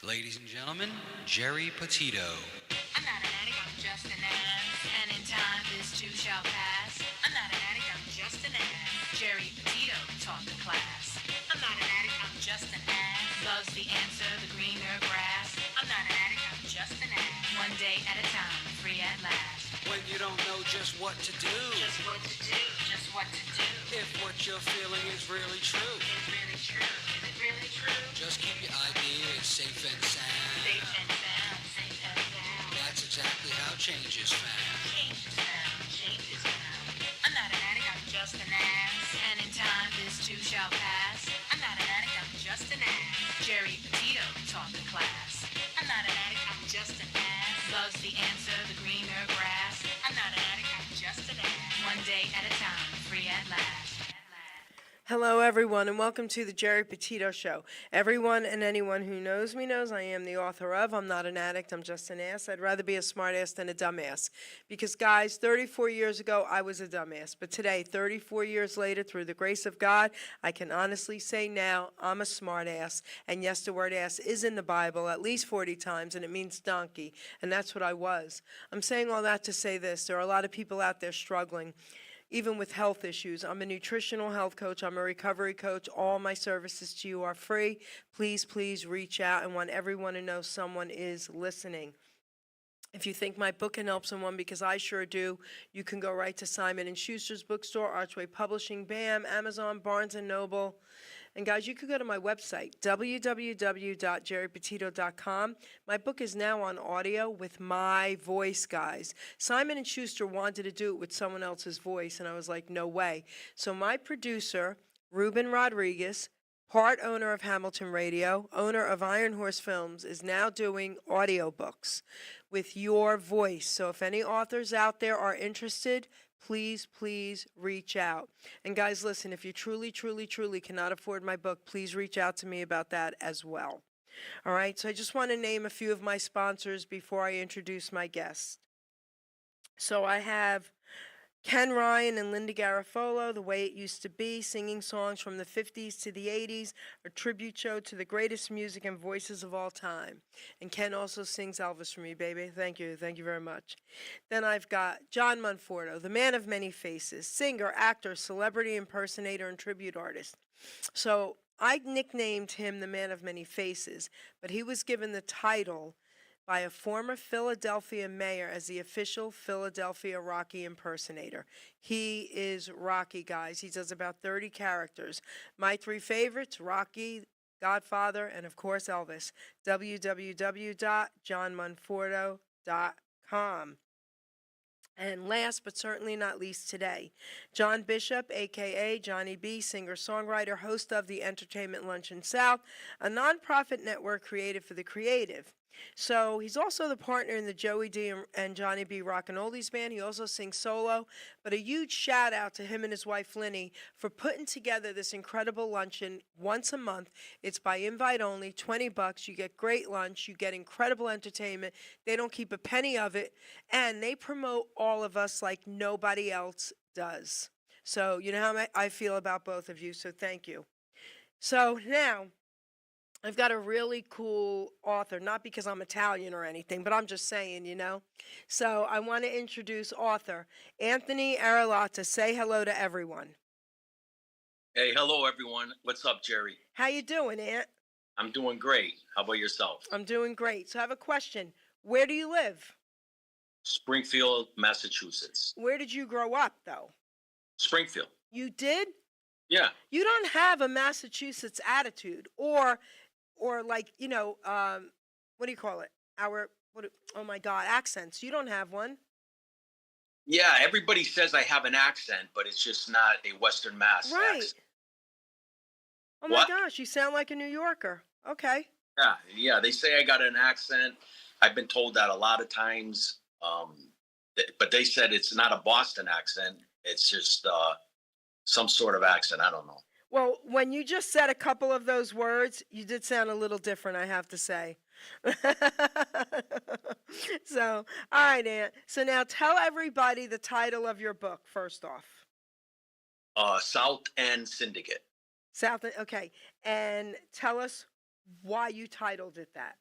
Ladies and gentlemen, Geri Petito. I'm not an addict, I'm just an ass. And in time, this too shall pass. I'm not an addict, I'm just an ass. Geri Petito taught the class. I'm not an addict, I'm just an ass. Loves the answer, the greener grass. I'm not an addict, I'm just an ass. One day at a time, free at last. When you don't know just what to do. Just what to do, just what to do. If what you're feeling is really true. Is really true, is it really true? Just keep your ideas safe and sound. Safe and sound, safe and sound. That's exactly how change is found. Change is found, change is found. I'm not an addict, I'm just an ass. And in time, this too shall pass. I'm not an addict, I'm just an ass. Geri Petito taught the class. I'm not an addict, I'm just an ass. Loves the answer, the greener grass. I'm not an addict, I'm just an ass. One day at a time, free at last. Hello, everyone, and welcome to the Geri Petito Show. Everyone and anyone who knows me knows I am the author of I'm Not an Addict, I'm Just an Ass. I'd rather be a smartass than a dumbass. Because, guys, 34 years ago, I was a dumbass. But today, 34 years later, through the grace of God, I can honestly say now I'm a smartass. And yes, the word ass is in the Bible at least 40 times, and it means donkey. And that's what I was. I'm saying all that to say this. There are a lot of people out there struggling, even with health issues. I'm a nutritional health coach. I'm a recovery coach. All my services to you are free. Please, please reach out. I want everyone to know someone is listening. If you think my book can help someone, because I sure do, you can go right to Simon & Schuster's bookstore, Archway Publishing, BAM, Amazon, Barnes & Noble. And guys, you could go to my website, www.geripetito.com. My book is now on audio with my voice, guys. Simon & Schuster wanted to do it with someone else's voice, and I was like, no way. So my producer, Ruben Rodriguez, part owner of Hamilton Radio, owner of Iron Horse Films, is now doing audiobooks with your voice. So if any authors out there are interested, please, please reach out. And guys, listen, if you truly, truly, truly cannot afford my book, please reach out to me about that as well. All right, so I just want to name a few of my sponsors before I introduce my guest. So I have Ken Ryan and Linda Garofalo, The Way It Used to Be, singing songs from the 50s to the 80s, a tribute show to the greatest music and voices of all time. And Ken also sings Elvis for me, baby. Thank you very much. Then I've got John Monforto, the man of many faces, singer, actor, celebrity impersonator, and tribute artist. So I nicknamed him the man of many faces, but he was given the title by a former Philadelphia mayor as the official Philadelphia Rocky impersonator. He is Rocky, guys. He does about 30 characters. My three favorites, Rocky, Godfather, and of course Elvis. www.johnmonforto.com. And last but certainly not least today, John Bishop, a.k.a. Johnny B., singer-songwriter, host of the Entertainment Luncheon South, a nonprofit network created for the creative. So he's also the partner in the Joey D and Johnny B Rock and Oldies band. He also sings solo. But a huge shout out to him and his wife Linny for putting together this incredible luncheon once a month. It's by invite only, $20. You get great lunch. You get incredible entertainment. They don't keep a penny of it. And they promote all of us like nobody else does. So you know how I feel about both of you. So thank you. So now I've got a really cool author, not because I'm Italian or anything, but I'm just saying, you know. So I want to introduce author Anthony Arillotta. Say hello to everyone. Hey, hello everyone. What's up, Geri? How you doing, Ant? I'm doing great. How about yourself? I'm doing great. So I have a question. Where do you live? Springfield, Massachusetts. Where did you grow up, though? Springfield. You did? Yeah. You don't have a Massachusetts attitude, or like, you know, what do you call it? Oh my God, accents. You don't have one. Yeah, everybody says I have an accent, but it's just not a Western Mass Right. accent. Oh What? my gosh, you sound like a New Yorker. Okay. Yeah, they say I got an accent. I've been told that a lot of times, but they said it's not a Boston accent. It's just some sort of accent. I don't know. Well, when you just said a couple of those words, you did sound a little different, I have to say. So, all right, Aunt. So now tell everybody the title of your book, first off. South End Syndicate. Okay. And tell us why you titled it that.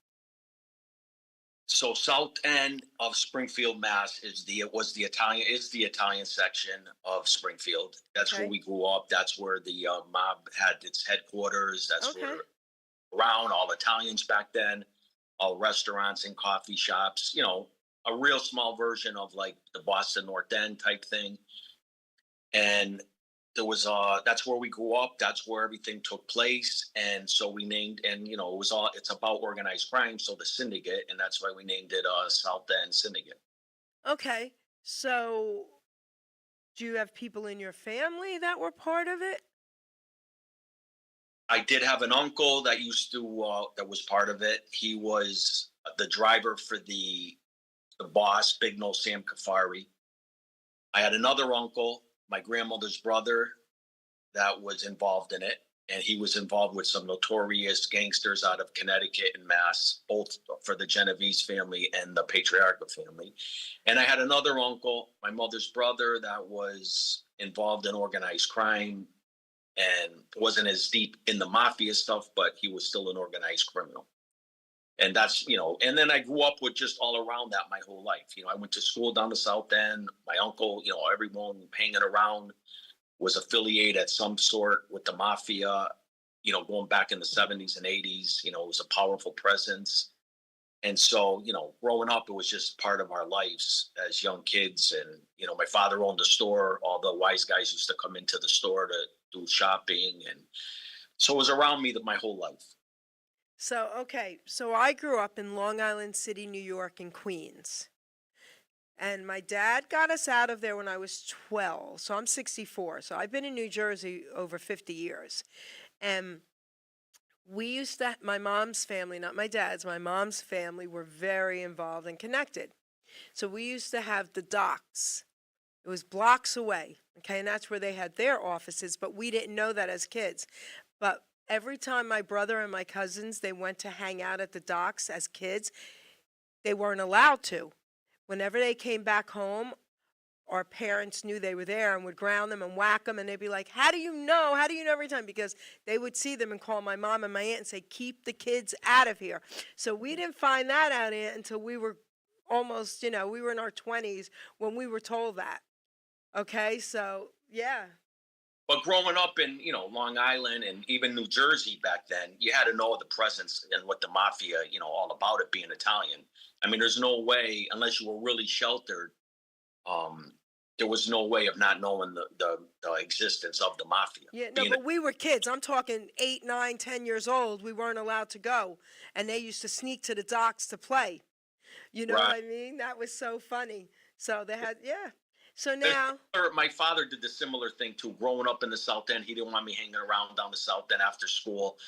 So south end of Springfield, Mass is the Italian section of Springfield. That's where Okay. we grew up. That's where the mob had its headquarters. That's Okay. where around all Italians back then, all restaurants and coffee shops. A real small version of like the Boston North End type thing. And there was that's where we grew up. That's where everything took place. And so we named, and it's about organized crime, so the Syndicate, and that's why we named it South End Syndicate. Okay. So, do you have people in your family that were part of it? I did have an uncle that that was part of it. He was the driver for the boss, Big No Sam Kafari. I had another uncle, my grandmother's brother, that was involved in it. And he was involved with some notorious gangsters out of Connecticut and Mass, both for the Genovese family and the Patriarchal family. And I had another uncle, my mother's brother, that was involved in organized crime and wasn't as deep in the mafia stuff, but he was still an organized criminal. And that's, and then I grew up with just all around that my whole life. I went to school down the South End. My uncle, everyone hanging around was affiliated at some sort with the mafia, going back in the 70s and 80s. It was a powerful presence. And so, growing up, it was just part of our lives as young kids. And, my father owned a store. All the wise guys used to come into the store to do shopping. And so it was around me my whole life. So, okay. So, I grew up in Long Island City, New York, and Queens. And my dad got us out of there when I was 12. So, I'm 64. So, I've been in New Jersey over 50 years. And we used to, my mom's family, not my dad's, my mom's family were very involved and connected. So, we used to have the docks. It was blocks away. Okay. And that's where they had their offices. But we didn't know that as kids. But every time my brother and my cousins, they went to hang out at the docks as kids, they weren't allowed to. Whenever they came back home, our parents knew they were there and would ground them and whack them. And they'd be like, how do you know? How do you know every time? Because they would see them and call my mom and my aunt and say, keep the kids out of here. So we didn't find that out, Aunt, until we were almost, we were in our 20s when we were told that. Okay, so yeah. But growing up in, Long Island and even New Jersey back then, you had to know the presence and what the mafia, all about it being Italian. I mean, there's no way, unless you were really sheltered, there was no way of not knowing the existence of the mafia. Yeah, no, but we were kids. I'm talking 8, 9, 10 years old. We weren't allowed to go. And they used to sneak to the docks to play. You know what I mean? That was so funny. So they had, yeah. So now, my father did the similar thing too. Growing up in the South End, he didn't want me hanging around down the South End after school.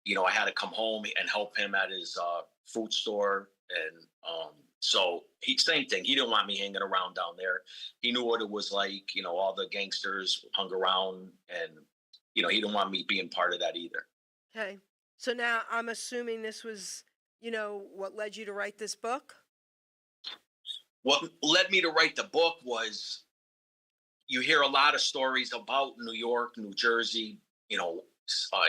I had to come home and help him at his food store, and so same thing. He didn't want me hanging around down there. He knew what it was like. All the gangsters hung around, and he didn't want me being part of that either. okay. So now I'm assuming this was, what led you to write this book? What led me to write the book was you hear a lot of stories about New York, New Jersey,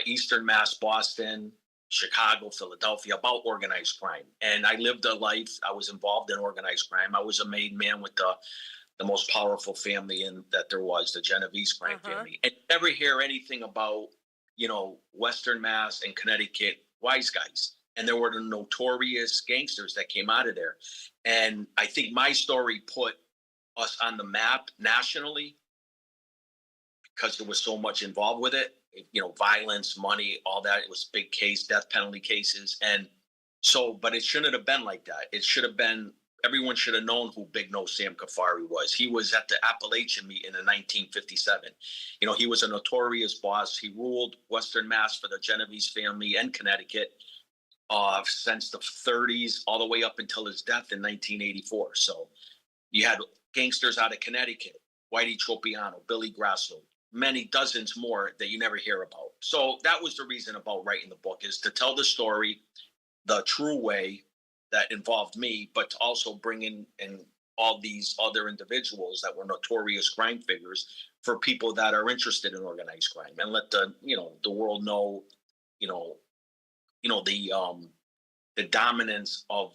Eastern Mass, Boston, Chicago, Philadelphia, about organized crime. And I lived a life. I was involved in organized crime. I was a made man with the most powerful family that there was, the Genovese crime family. And you never hear anything about, Western Mass and Connecticut wise guys. And there were the notorious gangsters that came out of there. And I think my story put us on the map nationally because there was so much involved with it. Violence, money, all that. It was big case, death penalty cases. And so, but it shouldn't have been like that. It should have been, everyone should have known who Big No Sam Kafari was. He was at the Appalachian meet in 1957. He was a notorious boss. He ruled Western Mass for the Genovese family and Connecticut since the 30s all the way up until his death in 1984. So you had gangsters out of Connecticut, Whitey Tropiano, Billy Grasso, many dozens more that you never hear about. So that was the reason about writing the book, is to tell the story the true way that involved me, but to also bring in all these other individuals that were notorious crime figures for people that are interested in organized crime, and let the world know, the dominance of,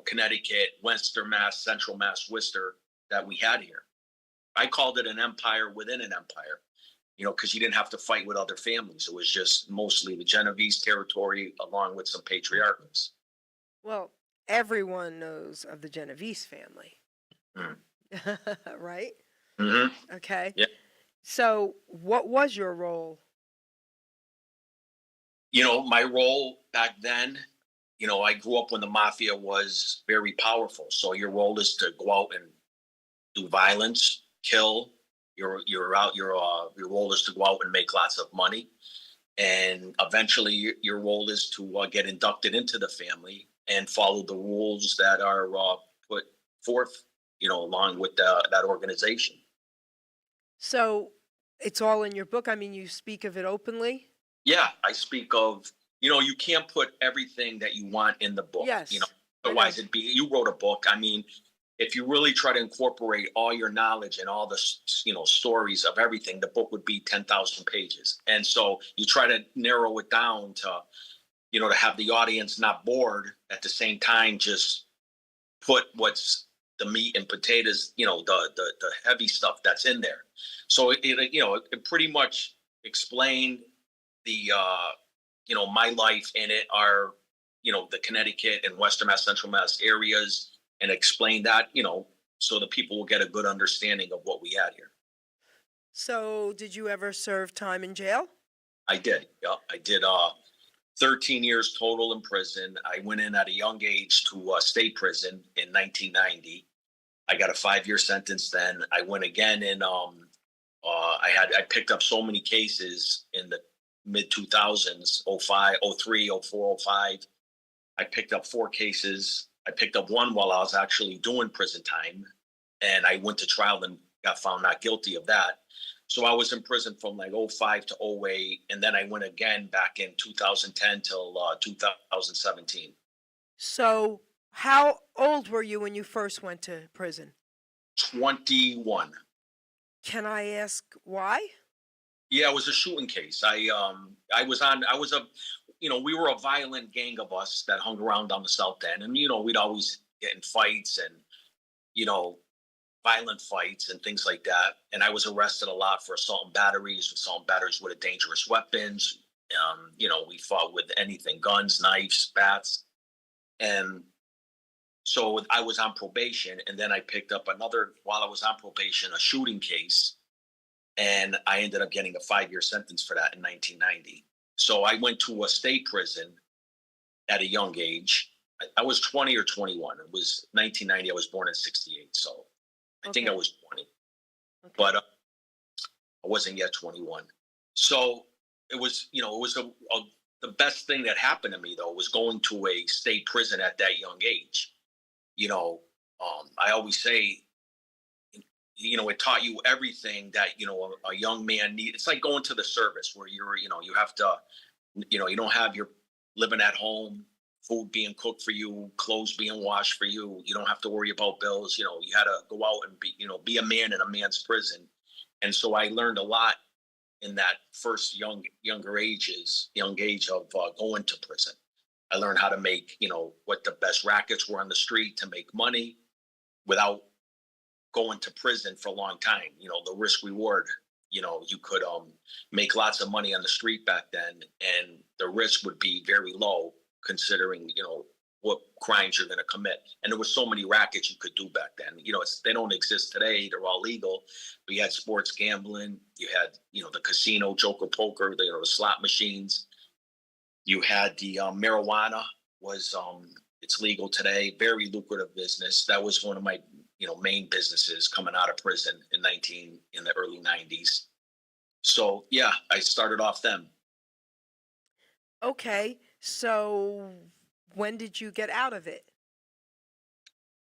Connecticut, Western Mass, Central Mass, Worcester that we had here. I called it an empire within an empire, because you didn't have to fight with other families. It was just mostly the Genovese territory along with some patriarchs. Well, everyone knows of the Genovese family. Mm. Right? Hmm. Okay. Yeah. So, what was your role? My role back then, I grew up when the mafia was very powerful. So your role is to go out and do violence, kill. Your role is to go out and make lots of money, and eventually your role is to get inducted into the family and follow the rules that are put forth, along with that organization. So, it's all in your book. I mean, you speak of it openly. Yeah, I speak of, you can't put everything that you want in the book. Yes, I know. Otherwise you wrote a book. I mean, if you really try to incorporate all your knowledge and all the, stories of everything, the book would be 10,000 pages. And so you try to narrow it down to, to have the audience not bored, at the same time, just put what's the meat and potatoes, the heavy stuff that's in there. So it pretty much explained the my life in it, are the Connecticut and Western Mass, Central Mass areas, and explain that, so the people will get a good understanding of what we had here. So, did you ever serve time in jail? I did. Yeah, I did 13 years total in prison. I went in at a young age to state prison in 1990. I got a 5-year sentence then. I went again in I picked up so many cases in the mid 2000s, 05, 03, 04, 05. I picked up 4 cases. I picked up one while I was actually doing prison time, and I went to trial and got found not guilty of that. So I was in prison from like 05 to 08, and then I went again back in 2010 till 2017. So, how old were you when you first went to prison? 21. Can I ask why? Yeah, it was a shooting case. We were a violent gang of us that hung around on the South End, and we'd always get in fights and violent fights and things like that. And I was arrested a lot for assault and batteries with a dangerous weapons. We fought with anything: guns, knives, bats. And so I was on probation, and then I picked up while I was on probation, a shooting case. And I ended up getting a 5-year sentence for that in 1990. So I went to a state prison at a young age. I was 20 or 21. It was 1990. I was born in 68. So I think I was 20. Okay. But I wasn't yet 21. So it was, the best thing that happened to me, though, was going to a state prison at that young age. I always say, it taught you everything that, a young man needs. It's like going to the service where you have to, you don't have your living at home, food being cooked for you, clothes being washed for you. You don't have to worry about bills. You had to go out and be a man in a man's prison. And so I learned a lot in that first young age of going to prison. I learned how to make, what the best rackets were on the street to make money without going to prison for a long time. The risk reward, you could make lots of money on the street back then, and the risk would be very low considering, what crimes you're going to commit. And there were so many rackets you could do back then. They don't exist today. They're all legal. But you had sports gambling. You had, the casino, joker poker, the slot machines. You had the marijuana was, it's legal today. Very lucrative business. That was one of my, main businesses coming out of prison in the early 90s. So yeah, I started off then. Okay. So, when did you get out of it?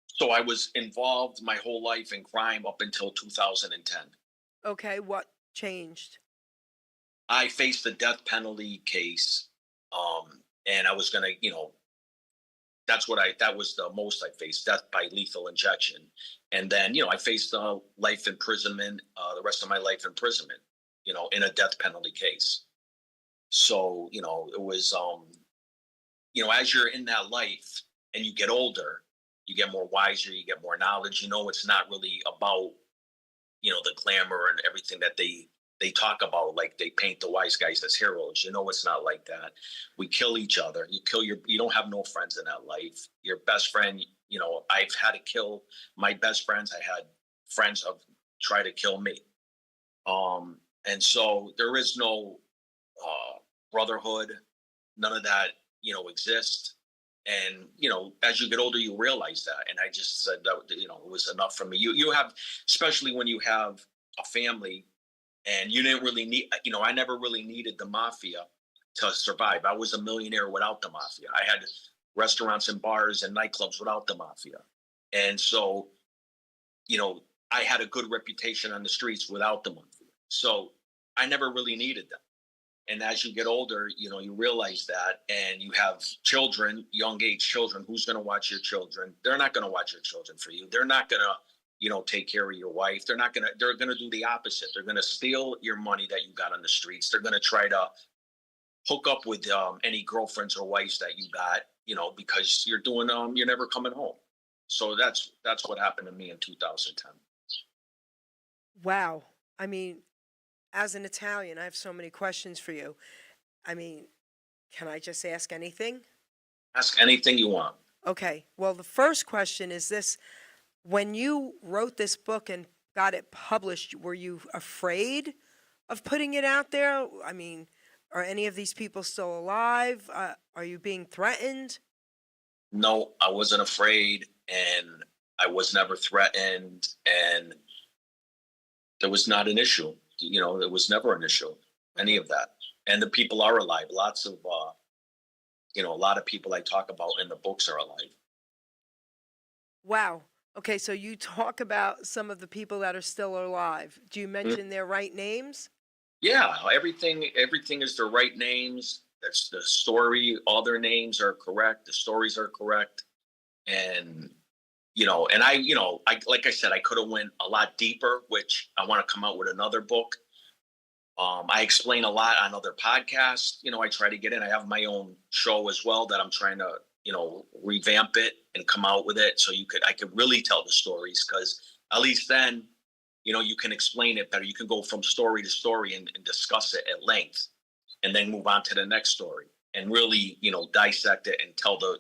So I was involved my whole life in crime up until 2010. Okay. What changed? I faced a death penalty case. And I was going to, that was the most I faced, death by lethal injection. And then, I faced life imprisonment, the rest of my life imprisonment, in a death penalty case. So, it was, as you're in that life and you get older, you get more wiser, you get more knowledge. You know, it's not really about, the glamour and everything that they talk about. Like, they paint the wise guys as heroes. You know, it's not like that. We kill each other. You don't have no friends in that life. Your best friend, I've had to kill my best friends. I had friends of try to kill me. And so there is no brotherhood. None of that, exists. And, as you get older, you realize that. And I just said that, it was enough for me. You have, especially when you have a family, and you didn't really need, I never really needed the mafia to survive. I was a millionaire without the mafia. I had restaurants and bars and nightclubs without the mafia. And so, I had a good reputation on the streets without the mafia. So I never really needed them. And as you get older, you realize that, and you have children, young age children. Who's going to watch your children? They're not going to watch your children for you. They're not going to, take care of your wife. They're going to do the opposite. They're going to steal your money that you got on the streets. They're going to try to hook up with any girlfriends or wives that you got, because you're never coming home. So that's what happened to me in 2010. Wow. I mean, as an Italian, I have so many questions for you. I mean, can I just ask anything? Ask anything you want. Okay. Well, the first question is this. When you wrote this book and got it published, were you afraid of putting it out there? I mean, are any of these people still alive? Are you being threatened? No, I wasn't afraid, and I was never threatened, and there was not an issue. There was never an issue, any of that. And the people are alive. Lots of, a lot of people I talk about in the books are alive. Wow. Okay, so you talk about some of the people that are still alive. Do you mention their right names? Yeah, everything is the right names. That's the story. All their names are correct. The stories are correct. And, and I like I said, I could have went a lot deeper, which I want to come out with another book. I explain a lot on other podcasts. I try to get in. I have my own show as well that I'm trying to, revamp it and come out with it. So I could really tell the stories, because at least then, you can explain it better. You can go from story to story and discuss it at length, and then move on to the next story and really, dissect it and tell the,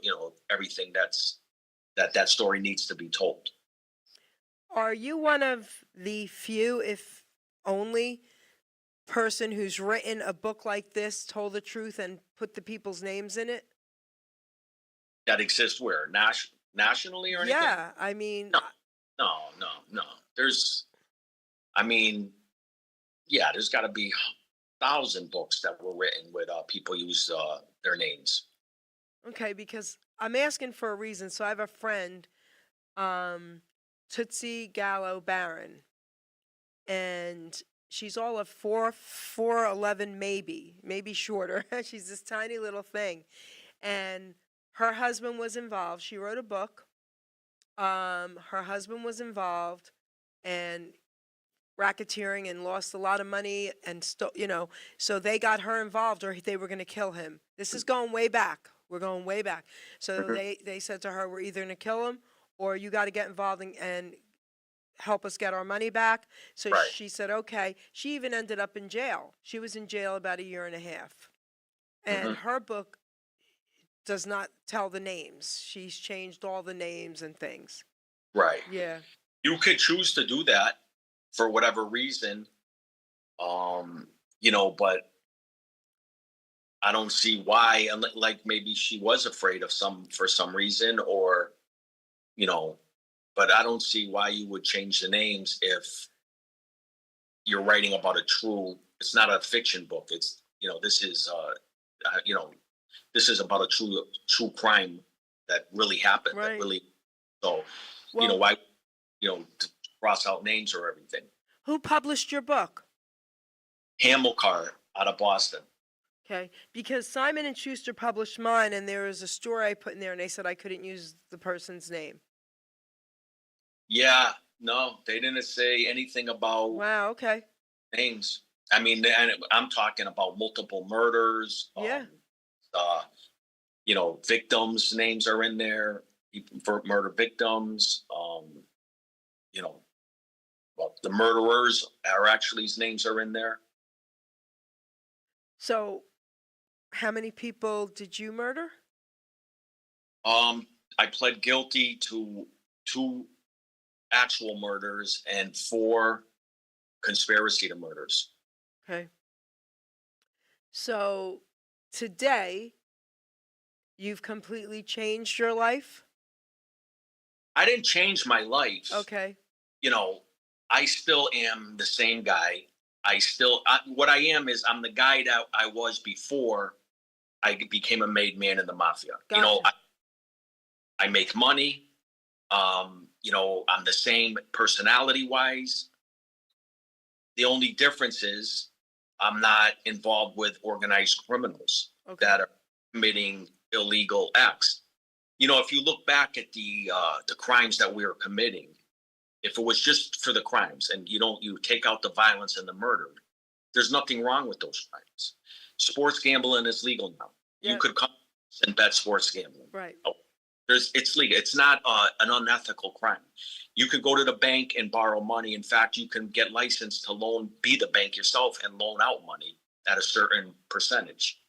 everything that story needs to be told. Are you one of the few, if only, person who's written a book like this, told the truth, and put the people's names in it? That exists where? Nationally or anything? Yeah, I mean, No. There's got to be 1,000 books that were written with people use their names. okay, because I'm asking for a reason. So I have a friend, Tootsie Gallo Barron, and she's all of 4'11", maybe shorter. She's this tiny little thing, and her husband was involved. She wrote a book. Her husband was involved, and racketeering, and lost a lot of money, and so they got her involved, or they were going to kill him. This is going way back. We're going way back. So they said to her, we're either going to kill him, or you got to get involved and help us get our money back. So Right. she said, okay. She even ended up in jail. She was in jail about 1.5 years. And her book does not tell the names. She's changed all the names and things. Right. Yeah. You could choose to do that for whatever reason, but I don't see why. Like, maybe she was afraid of for some reason, or, but I don't see why you would change the names if you're writing about it's not a fiction book. It's, this is about a true crime that really happened. Right. That really, so, Well, why, to cross out names or everything. who published your book? Hamilcar out of Boston. Okay, because Simon and Schuster published mine, and there was a story I put in there, and they said I couldn't use the person's name. Yeah, no, they didn't say anything about Wow. Okay. names. I mean, I'm talking about multiple murders. Yeah. Victims' names are in there, for murder victims. Well, the murderers are actually, names are in there. So, how many people did you murder? I pled guilty to 2 actual murders and 4 conspiracy to murders. Okay. So, today, you've completely changed your life? I didn't change my life. Okay. I still am the same guy. What I am is I'm the guy that I was before I became a made man in the mafia. Gotcha. I make money. I'm the same personality wise. The only difference is I'm not involved with organized criminals Okay. that are committing illegal acts. If you look back at the crimes that we were committing, if it was just for the crimes and you take out the violence and the murder, there's nothing wrong with those crimes. Sports gambling is legal now. Yeah. You could come and bet sports gambling. Right. It's legal. It's not an unethical crime. You could go to the bank and borrow money. In fact, you can get licensed to be the bank yourself and loan out money at a certain percentage.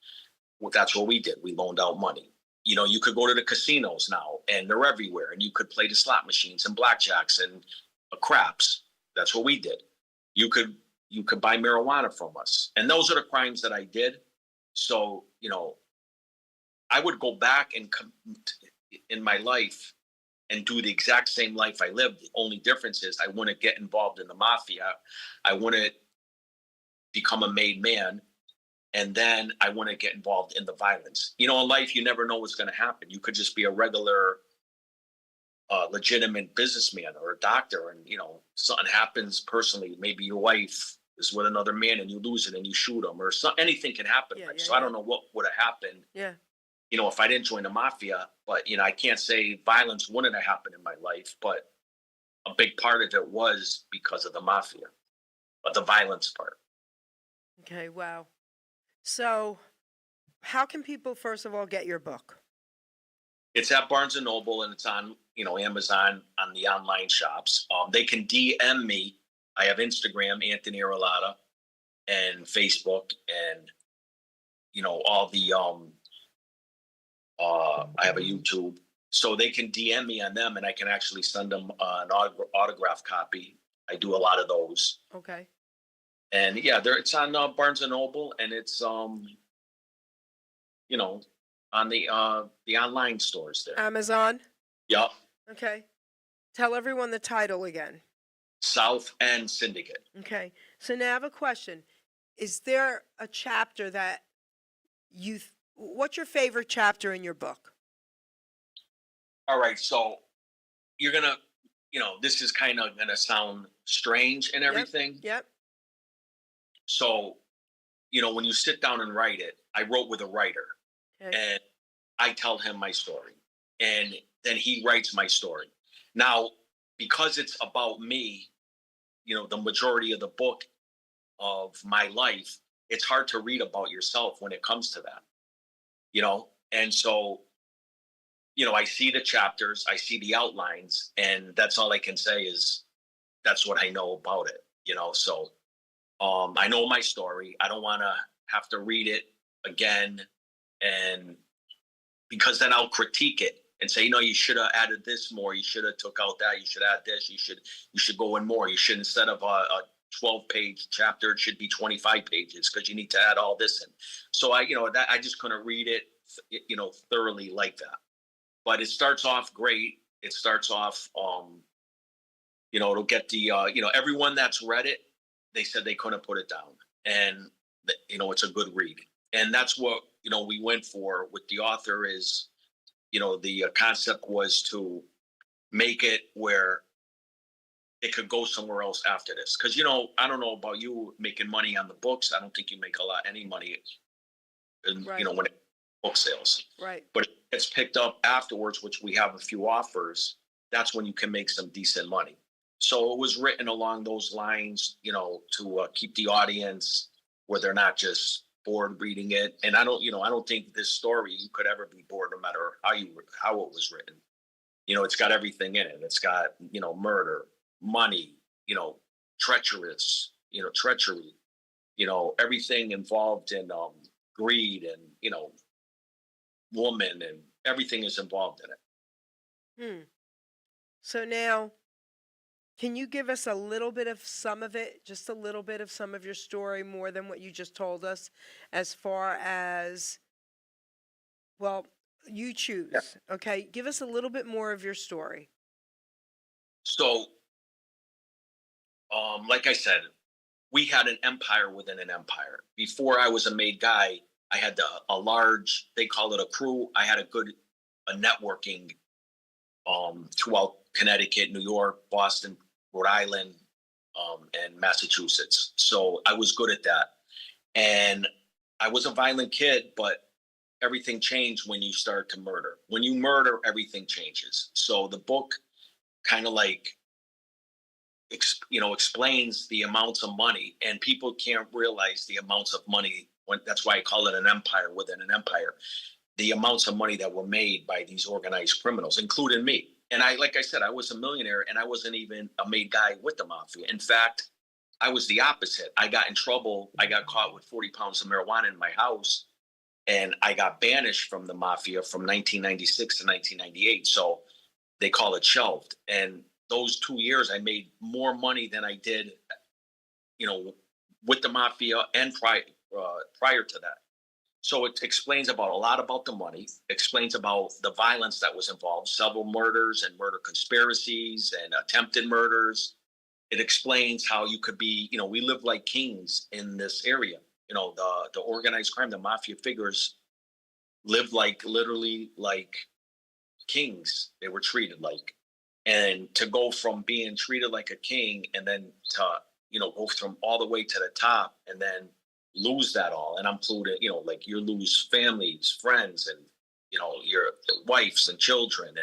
Well, that's what we did. We loaned out money. You could go to the casinos now, and they're everywhere, and you could play the slot machines and blackjacks and craps. That's what we did. You could buy marijuana from us, and those are the crimes that I did. So I would go back and in my life and do the exact same life I lived. The only difference is I wouldn't get involved in the mafia. I wouldn't become a made man. And then I wouldn't get involved in the violence. In life, you never know what's going to happen. You could just be a regular, legitimate businessman or a doctor, and something happens personally. Maybe your wife is with another man and you lose it and you shoot him, or anything can happen. Yeah, right? yeah, So I don't know what would have happened. Yeah. If I didn't join the mafia, but I can't say violence wouldn't have happened in my life, but a big part of it was because of the mafia, but the violence part. Okay. Wow. So, how can people, first of all, get your book? It's at Barnes and Noble, and it's on, Amazon, on the online shops. They can DM me. I have Instagram, Anthony Arillotta, and Facebook, and all the I have a YouTube, so they can DM me on them, and I can actually send them an autograph copy. I do a lot of those. Okay. And yeah, it's on Barnes and Noble, and it's on the online stores there. Amazon? Yep. Okay. Tell everyone the title again. South End Syndicate. Okay. So now I have a question. Is there a chapter that what's your favorite chapter in your book? All right, so you're gonna, this is kind of gonna sound strange and everything. Yep. So, when you sit down and write it, I wrote with a writer, Okay. and I tell him my story, and then he writes my story. Now, because it's about me, the majority of the book of my life, it's hard to read about yourself when it comes to that, and so, I see the chapters, I see the outlines, and that's all I can say is that's what I know about it, so I know my story. I don't want to have to read it again, and because then I'll critique it and say, you should have added this more. You should have took out that. You should add this. You should go in more. You should, instead of a 12-page chapter, it should be 25 pages because you need to add all this in. So I just couldn't read it, thoroughly like that. But it starts off great. It starts off, it'll get the, everyone that's read it, they said they couldn't put it down, and it's a good read. And that's what we went for with the author is, the concept was to make it where it could go somewhere else after this. Because I don't know about you making money on the books. I don't think you make any money, Right. When it book sales. Right. But if it's picked up afterwards, which we have a few offers. That's when you can make some decent money. So it was written along those lines, to keep the audience where they're not just bored reading it. And I don't think this story you could ever be bored, no matter how it was written. It's got everything in it. It's got, murder, money, treacherous, treachery, everything involved in greed and, woman, and everything is involved in it. Hmm. So now, can you give us a little bit of some of it, just a little bit of some of your story, more than what you just told us, as far as, well, you Yeah. choose, okay? Give us a little bit more of your story. So, like I said, we had an empire within an empire. Before I was a made guy, I had a large, they call it a crew. I had a networking throughout Connecticut, New York, Boston, Rhode Island, and Massachusetts. So I was good at that. And I was a violent kid, but everything changed when you start to murder. When you murder, everything changes. So the book kind of like explains the amounts of money, and people can't realize the amounts of money. That's why I call it an empire within an empire. The amounts of money that were made by these organized criminals, including me. And like I said, I was a millionaire, and I wasn't even a made guy with the mafia. In fact, I was the opposite. I got in trouble. I got caught with 40 pounds of marijuana in my house, and I got banished from the mafia from 1996 to 1998. So they call it shelved. And those 2 years, I made more money than I did, with the mafia and prior to that. So it explains a lot about the money, explains about the violence that was involved, several murders and murder conspiracies and attempted murders. It explains how you could be, we live like kings in this area. The organized crime, the mafia figures lived literally like kings. They were treated like. And to go from being treated like a king and then to, go from all the way to the top and then lose that all. And I'm included, like you lose families, friends, and, your wives and children.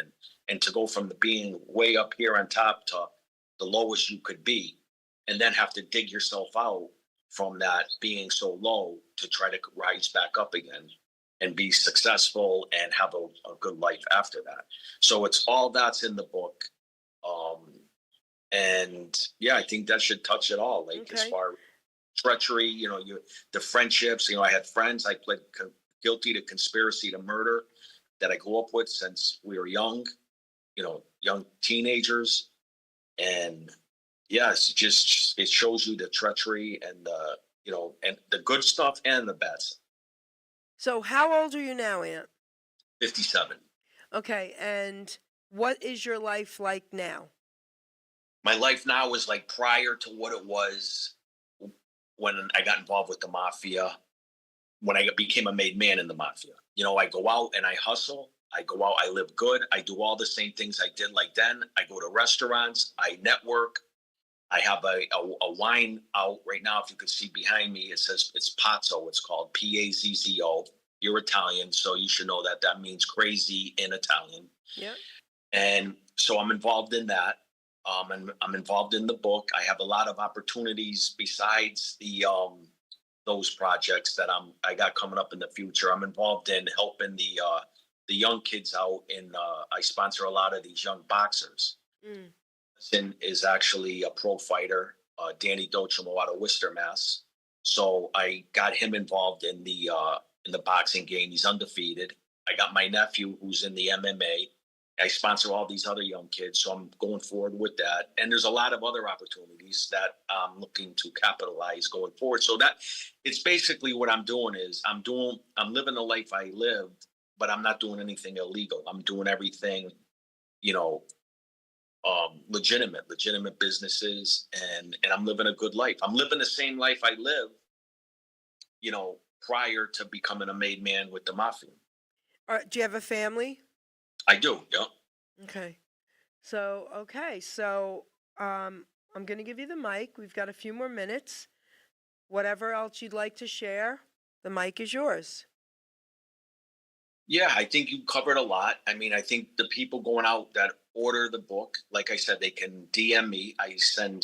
And to go from the being way up here on top to the lowest you could be, and then have to dig yourself out from that being so low to try to rise back up again and be successful and have a good life after that. So it's all that's in the book. And yeah, I think that should touch it all. Like as Okay. far treachery, the friendships, I had friends. I pled guilty to conspiracy to murder that I grew up with since we were young, young teenagers. And yes, it shows you the treachery and and the good stuff and the bad stuff. So how old are you now, Aunt? 57. Okay, and what is your life like now? My life now is like prior to what it was when I got involved with the mafia, when I became a made man in the mafia. I go out and I hustle. I go out, I live good. I do all the same things I did like then. I go to restaurants, I network. I have a wine out right now. If you could see behind me, it says it's Pazzo. It's called Pazzo. You're Italian, so you should know that means crazy in Italian. Yeah. And so I'm involved in that. And I'm involved in the book. I have a lot of opportunities besides those projects that I got coming up in the future. I'm involved in helping the young kids out, and I sponsor a lot of these young boxers. Mm. Sin is actually a pro fighter, Danny Dochimo out of Worcester, Mass. So I got him involved in the boxing game. He's undefeated. I got my nephew who's in the MMA. I sponsor all these other young kids, so I'm going forward with that. And there's a lot of other opportunities that I'm looking to capitalize going forward. So that it's basically what I'm doing is I'm living the life I lived, but I'm not doing anything illegal. I'm doing everything, legitimate businesses, and I'm living a good life. I'm living the same life I lived, prior to becoming a made man with the mafia. Do you have a family? I do, yeah. Okay. So I'm going to give you the mic. We've got a few more minutes. Whatever else you'd like to share, the mic is yours. Yeah, I think you covered a lot. I mean, I think the people going out that order the book, like I said, they can DM me. I send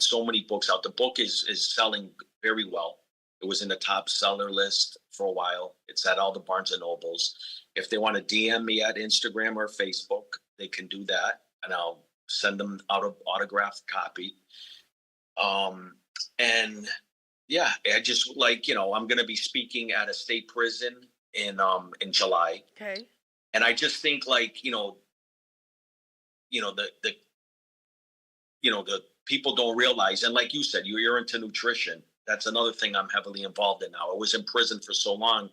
so many books out. The book is selling very well. It was in the top seller list for a while. It's at all the Barnes and Nobles. If they want to DM me at Instagram or Facebook, they can do that, and I'll send them out an autographed copy. And yeah, I just like, I'm going to be speaking at a state prison in July. Okay. And I just think like, the people don't realize, and like you said, you're into nutrition. That's another thing I'm heavily involved in now. I was in prison for so long.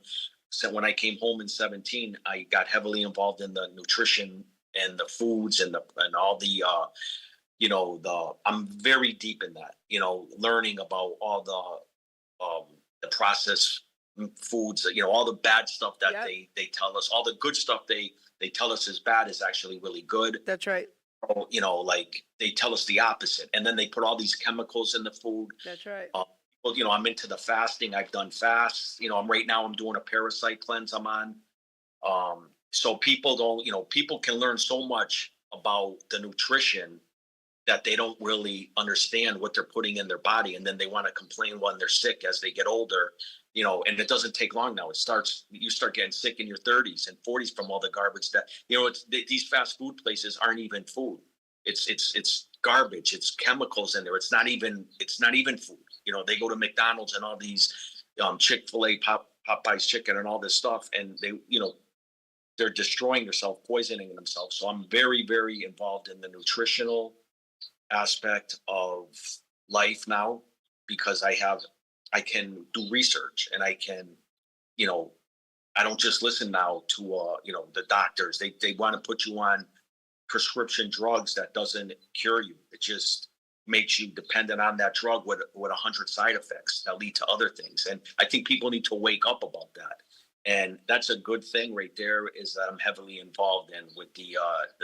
So when I came home in 2017, I got heavily involved in the nutrition and the foods and all the, I'm very deep in that, learning about all the processed foods, all the bad stuff that Yep. they tell us, all the good stuff they tell us is bad is actually really good. That's right. Like they tell us the opposite, and then they put all these chemicals in the food. That's right. Well, I'm into the fasting. I've done fasts. Right now I'm doing a parasite cleanse I'm on. So people don't, people can learn so much about the nutrition that they don't really understand what they're putting in their body. And then they want to complain when they're sick as they get older, and it doesn't take long now. You start getting sick in your 30s and 40s from all the garbage that, these fast food places aren't even food. It's garbage. It's chemicals in there. It's not even food. They go to McDonald's and all these Chick-fil-A, Popeye's chicken and all this stuff. And they're destroying themselves, poisoning themselves. So I'm very, very involved in the nutritional aspect of life now, because I can do research, and I can, I don't just listen now to, the doctors. They want to put you on prescription drugs that doesn't cure you. It just makes you dependent on that drug with 100 side effects that lead to other things. And I think people need to wake up about that. And that's a good thing right there, is that I'm heavily involved in with the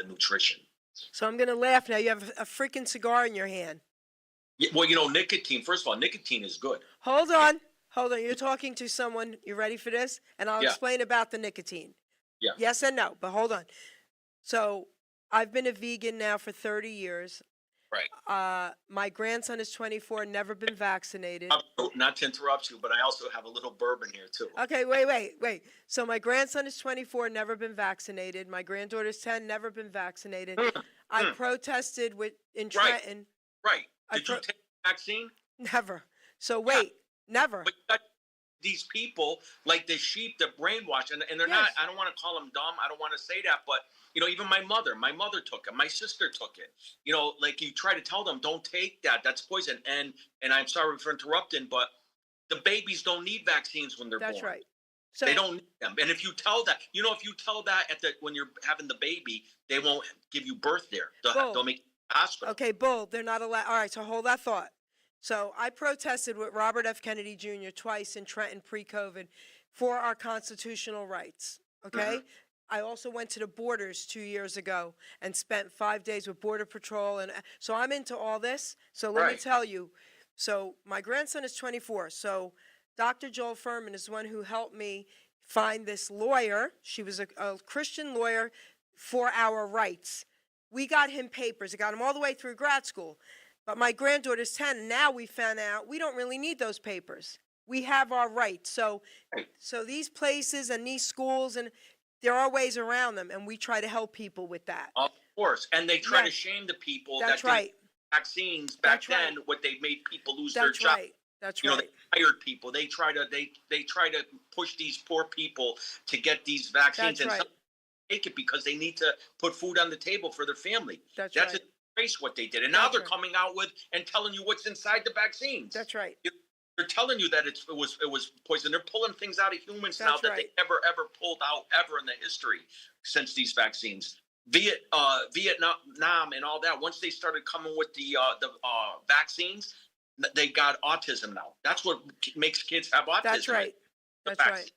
nutrition. So I'm going to laugh now. You have a freaking cigar in your hand. Yeah, well, nicotine, first of all, nicotine is good. Hold on. You're talking to someone. You ready for this? And I'll Yeah. explain about the nicotine. Yeah. Yes and no, but hold on. So I've been a vegan now for 30 years. Right. My grandson is 24, never been vaccinated. Not to interrupt you, but I also have a little bourbon here too. Okay, wait. So my grandson is 24, never been vaccinated. My granddaughter's 10, never been vaccinated. I protested in Trenton. Right. Did you take the vaccine? Never. So wait, never. But you got these people, like the sheep, they're brainwashed, and they're Yes. not, I don't want to call them dumb. I don't want to say that, but even my mother took it. My sister took it. Like you try to tell them, don't take that. That's poison. And I'm sorry for interrupting, but the babies don't need vaccines when they're born. That's right. So They don't need them. And if you tell that, when you're having the baby, they won't give you birth there. Bull. They'll make you in the hospital. Okay, bull. They're not allowed. All right, so hold that thought. So I protested with Robert F. Kennedy Jr. twice in Trenton pre-COVID for our constitutional rights. Okay. Mhm. I also went to the borders 2 years ago and spent 5 days with Border Patrol. And so I'm into all this. So let me Right. tell you. So my grandson is 24. So Dr. Joel Furman is the one who helped me find this lawyer. She was a Christian lawyer for our rights. We got him papers. I got him all the way through grad school. But my granddaughter's 10, and now we found out we don't really need those papers. We have our rights. So these places and these schools, and there are ways around them, and we try to help people with that. Of course. And they try to Yes. shame the people That's that right. did vaccines back That's right. then, what they made people lose their That's job. right. That's They right. hired people. They try to push these poor people to get these vaccines, That's and right. some take it because they need to put food on the table for their family. That's That's right. a disgrace what they did. And now That's they're right. coming out with and telling you what's inside the vaccines. That's right. They're telling you that it was poison. They're pulling things out of humans now That's that right. they never ever pulled out ever in the history since these vaccines. Vietnam and all that. Once they started coming with the vaccines, they got autism now. That's what makes kids have autism. That's right. The That's right. vaccine.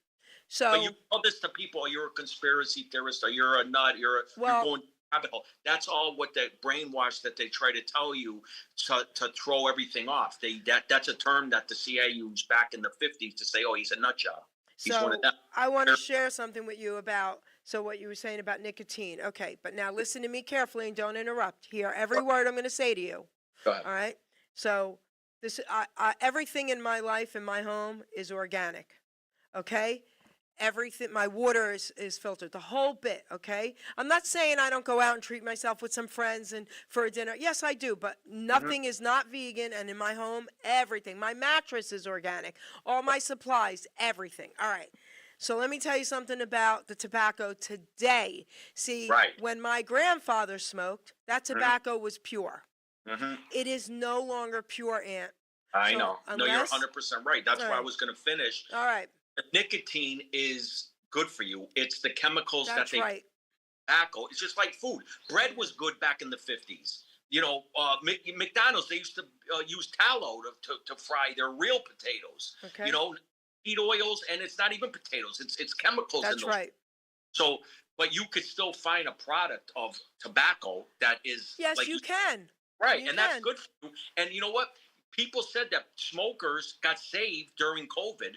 So But you tell this to people, you're a conspiracy theorist, or you're a nut, you're going rabbit hole. That's all what that brainwash that they try to tell you to throw everything off. That's a term that the CIA used back in the 50s to say, oh, he's a nut job. He's one So of them. I want to share something with you about what you were saying about nicotine. Okay, but now listen to me carefully and don't interrupt. Hear every word I'm going to say to you. Go ahead. All right. So Everything in my life, in my home, is organic. Okay? Everything, my water is filtered, the whole bit, okay? I'm not saying I don't go out and treat myself with some friends and for a dinner. Yes, I do, but nothing is not vegan, and in my home, everything. My mattress is organic, all my supplies, everything. All right. So let me tell you something about the tobacco today. See, Right. when my grandfather smoked, that tobacco was pure. Mm-hmm. It is no longer pure, Aunt. I So know. No, you're unless- 100% right. That's All why I right. was going to finish. All right. Nicotine is good for you. It's the chemicals That's that they right. tobacco. It's just like food. Bread was good back in the 50s. You know, McDonald's, they used to use tallow to fry their real potatoes. Okay. You know, heat oils, and it's not even potatoes. It's chemicals in That's those. right. So, but you could still find a product of tobacco that is Yes, like you can. right, You and that's can. good for you. And you know what? People said that smokers got saved during COVID.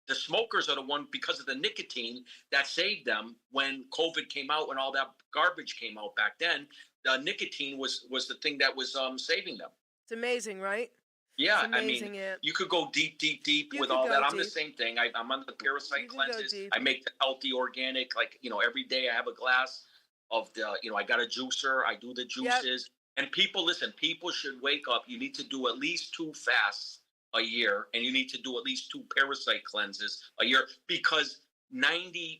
The smokers are the one, because of the nicotine, that saved them when COVID came out and all that garbage came out back then. The nicotine was the thing that was saving them. It's amazing, right? Yeah, It's amazing, I mean, Aunt. you could go deep You with could all go that. I'm the deep. same thing. I'm on the You parasite can go cleanses. deep. I make the healthy organic. Like, you know, every day I have a glass of the. You know, I got a juicer. I do the juices. And people, listen. People should wake up. You need to do at least 2 fasts a year, and you need to do at least 2 parasite cleanses a year, because 90%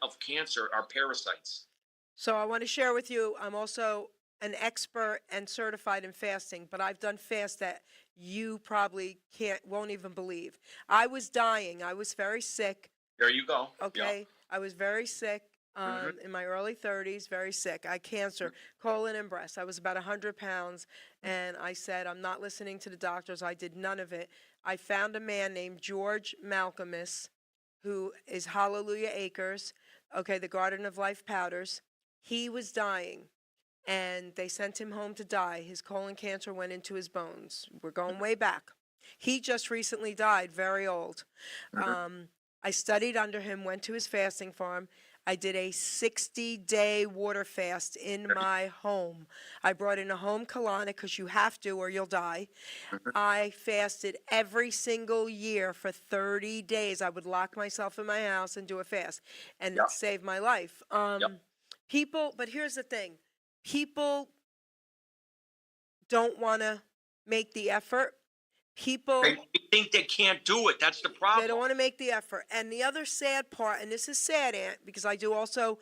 of cancer are parasites. So I want to share with you, I'm also an expert and certified in fasting, but I've done fast that you probably won't even believe. I was dying. I was very sick. There you go. Okay. I was very sick in my early 30s, very sick. I had cancer, colon and breast. I was about 100 pounds, and I said, I'm not listening to the doctors. I did none of it. I found a man named George Malcolmus, who is Hallelujah Acres, okay, the Garden of Life powders. He was dying, and they sent him home to die. His colon cancer went into his bones. We're going way back. He just recently died, very old. I studied under him, went to his fasting farm. I did a 60-day water fast in my home. I brought in a home colonic because you have to or you'll die. I fasted every single year for 30 days. I would lock myself in my house and do a fast, and it saved my life. People, but here's the thing. People don't want to make the effort. People, They think they can't do it. That's the problem. they don't want to make the effort. And the other sad part, and this is sad, Aunt, because I do also,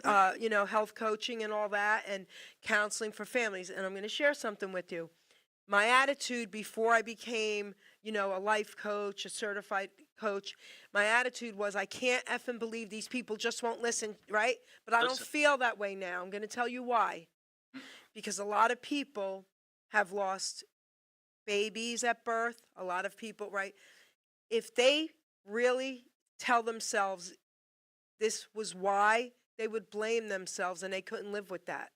health coaching and all that, and counseling for families. And I'm going to share something with you. My attitude before I became, a life coach, a certified coach, my attitude was, I can't effing believe these people just won't listen, right? But I don't Listen. feel that way now. I'm going to tell you why. Because a lot of people have lost babies at birth, a lot of people, right? If they really tell themselves this was why, they would blame themselves, and they couldn't live with that.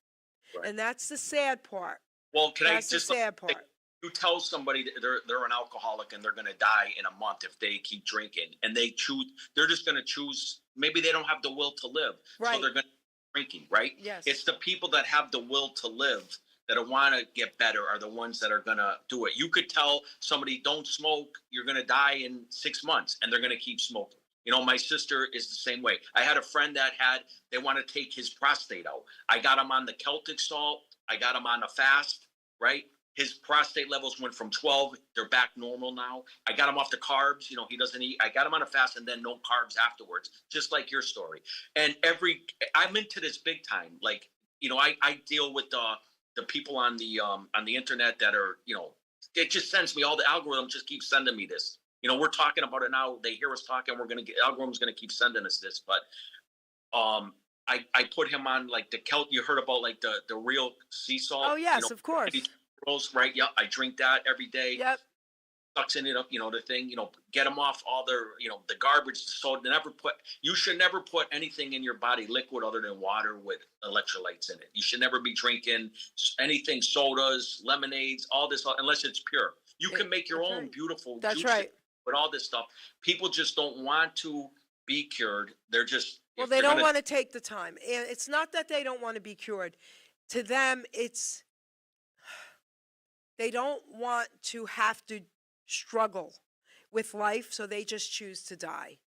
Right. And that's the sad part. Well, can That's I the just sad part. you tell somebody that they're an alcoholic and they're going to die in a month if they keep drinking, and they're just going to choose. Maybe they don't have the will to live, so Right. they're going to keep drinking, right? Yes. It's the people that have the will to live that want to get better are the ones that are going to do it. You could tell somebody, don't smoke, you're going to die in 6 months, and they're going to keep smoking. You know, my sister is the same way. I had a friend that they want to take his prostate out. I got him on the Celtic salt. I got him on a fast, right? His prostate levels went from 12. They're back normal now. I got him off the carbs. He doesn't eat. I got him on a fast and then no carbs afterwards, just like your story. And I'm into this big time. Like, I deal with the people on the internet that are, it just sends me, all the algorithm just keeps sending me this. We're talking about it now. They hear us talking. Algorithm's going to keep sending us this. But I put him on like the you heard about like the real sea salt. Oh, yes, of course. Right. Yeah. I drink that every day. Yep. Sucks in it up, the thing, get them off all their, the garbage. So you should never put anything in your body liquid other than water with electrolytes in it. You should never be drinking anything, sodas, lemonades, all this, unless it's pure. You can make your own beautiful That's juices right. with all this stuff. People just don't want to be cured. They're just, Well, they don't want to take the time. And it's not that they don't want to be cured. To them, they don't want to have to struggle with life, so they just choose to die.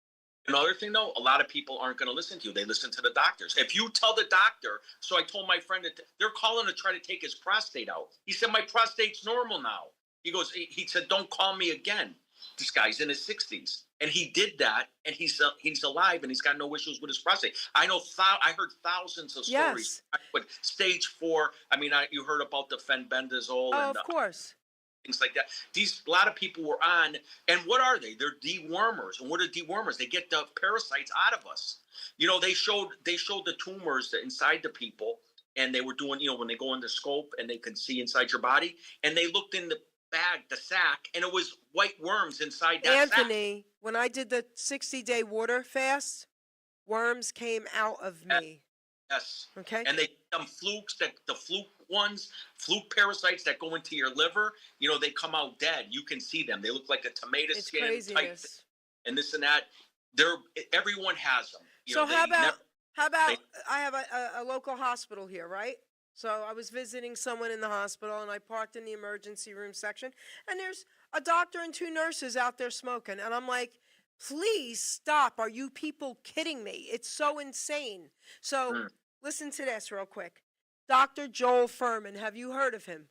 Another thing, though, a lot of people aren't going to listen to you. They listen to the doctors. If you tell the doctor, so I told my friend that they're calling to try to take his prostate out. He said, my prostate's normal now. He goes, he said, don't call me again. This guy's in his 60s. And he did that, and he's alive, and he's got no issues with his prostate. I know, I heard thousands of stories. Yes. But stage 4, I mean, you heard about the fenbendazole Oh, and of course. things like that. A lot of people were on, and what are they? They're dewormers. And what are dewormers? They get the parasites out of us. You know, they showed the tumors inside the people, and they were doing, when they go in the scope and they could see inside your body, and they looked in the bag, the sack, and it was white worms inside that sack. Anthony, when I did the 60-day water fast, worms came out of me. Yes. Okay. And they them flukes, the fluke parasites that go into your liver, they come out dead. You can see them. They look like a tomato It's skin type craziness. thing, and this and that. Everyone has them. So how about I have a local hospital here, right? So I was visiting someone in the hospital, and I parked in the emergency room section, and there's a doctor and 2 nurses out there smoking, and I'm like, please stop. Are you people kidding me? It's so insane. So listen to this real quick. Dr. Joel Furman, have you heard of him?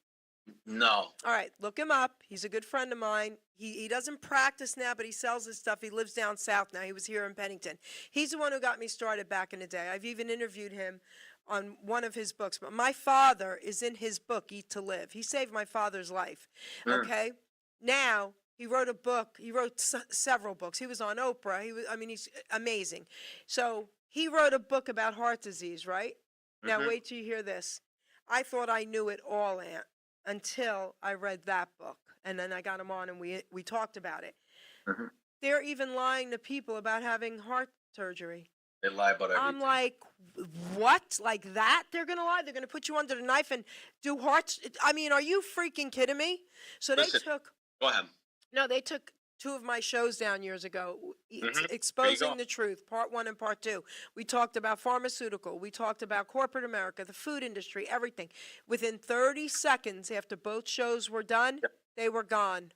No. All right, look him up. He's a good friend of mine. He doesn't practice now, but he sells his stuff. He lives down south now. He was here in Pennington. He's the one who got me started back in the day. I've even interviewed him on one of his books. But my father is in his book, Eat to Live. He saved my father's life, okay? Now, he wrote a book. He wrote several books. He was on Oprah. He's amazing. So he wrote a book about heart disease, right? Now, wait till you hear this. I thought I knew it all, Aunt, until I read that book. And then I got him on, and we talked about it. They're even lying to people about having heart surgery. They lie about everything. I'm like, what? Like that? They're going to lie? They're going to put you under the knife and do hearts? I mean, are you freaking kidding me? So Listen, go ahead. they took 2 of my shows down years ago, Exposing the Truth, part 1 and part 2. We talked about pharmaceutical. We talked about corporate America, the food industry, everything. Within 30 seconds after both shows were done, they were gone.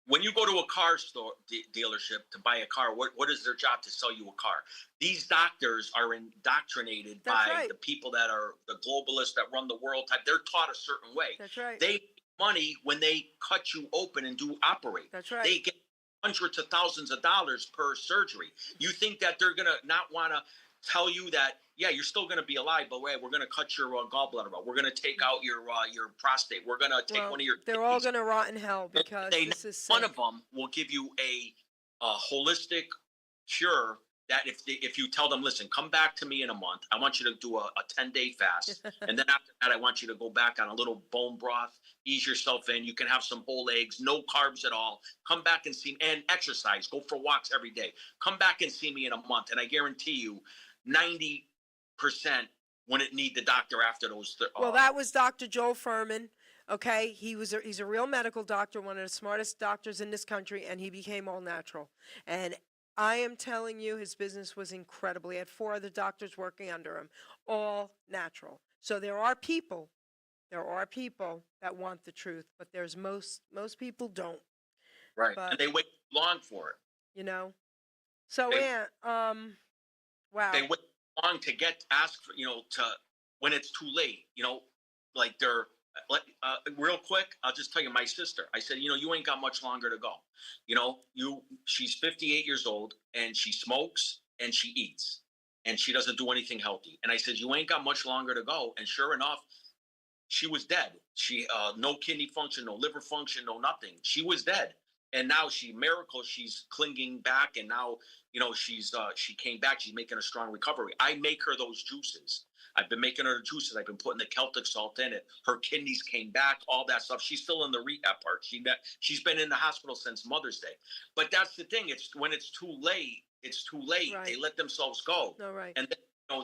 When you go to a car store dealership to buy a car, what is their job? To sell you a car. These doctors are indoctrinated by the people that are the globalists that run the world type. They're taught a certain way. That's right. They make money when they cut you open and do operate. That's right. They get hundreds of thousands of dollars per surgery. You think that they're going to not want to tell you that, yeah, you're still going to be alive, but wait, we're going to cut your gallbladder out. We're going to take out your prostate. We're going to take one of your They're all going to rot in hell because this is sick. One of them will give you a holistic cure that if you tell them, listen, come back to me in a month. I want you to do a 10-day fast. And then after that, I want you to go back on a little bone broth, ease yourself in. You can have some whole eggs, no carbs at all. Come back and see me, and exercise. Go for walks every day. Come back and see me in a month. And I guarantee you, 90% wouldn't need the doctor after those. Well, that was Dr. Joel Furman. Okay, he's a real medical doctor, one of the smartest doctors in this country, and he became all natural. And I am telling you, his business was incredible. He had 4 other doctors working under him, all natural. So there are people that want the truth, but there's most people don't. Right, and they wait long for it. So wow. They wait long to ask for, to when it's too late. Like they're real quick. I'll just tell you, my sister. I said, you ain't got much longer to go. She's 58 years old, and she smokes and she eats, and she doesn't do anything healthy. And I said, you ain't got much longer to go. And sure enough, she was dead. She no kidney function, no liver function, no nothing. She was dead. And now she's clinging back, and now she came back. She's making a strong recovery. I make her those juices. I've been making her juices. I've been putting the Celtic salt in it. Her kidneys came back, all that stuff. She's still in the rehab part. She's been in the hospital since Mother's Day. But that's the thing. It's when it's too late. It's too late. Right. They let themselves go. No, right. And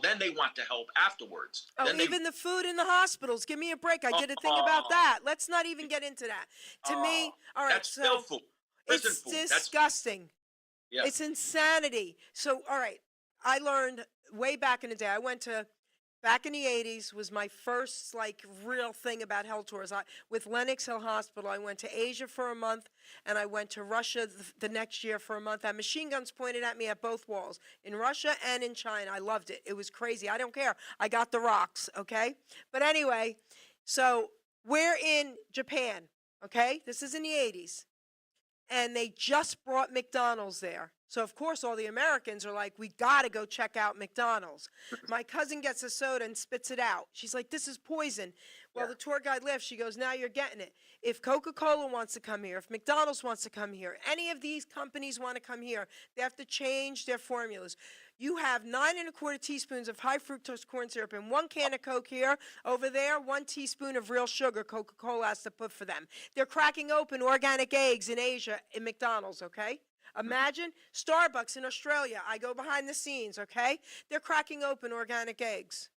then they want to help afterwards. Oh, even the food in the hospitals. Give me a break. I did a thing about that. Let's not even get into that. To me, all right. That's still food. It's disgusting. Yeah. It's insanity. So, all right, I learned way back in the day. I went to back in the 80s was my first like real thing about health tours. With Lenox Hill Hospital, I went to Asia for a month and I went to Russia the next year for a month. I had machine guns pointed at me at both walls, in Russia and in China. I loved it. It was crazy. I don't care. I got the rocks, okay? But anyway, so we're in Japan, okay? This is in the 80s. And they just brought McDonald's there. So, of course, all the Americans are like, we got to go check out McDonald's. My cousin gets a soda and spits it out. She's like, this is poison. Well, Yeah. the tour guide left. She goes, now you're getting it. If Coca-Cola wants to come here, if McDonald's wants to come here, any of these companies want to come here, they have to change their formulas. You have 9 1/4 teaspoons of high fructose corn syrup in 1 can of Coke here. Over there, 1 teaspoon of real sugar Coca-Cola has to put for them. They're cracking open organic eggs in Asia in McDonald's, okay? Imagine Starbucks in Australia. I go behind the scenes, okay? They're cracking open organic eggs.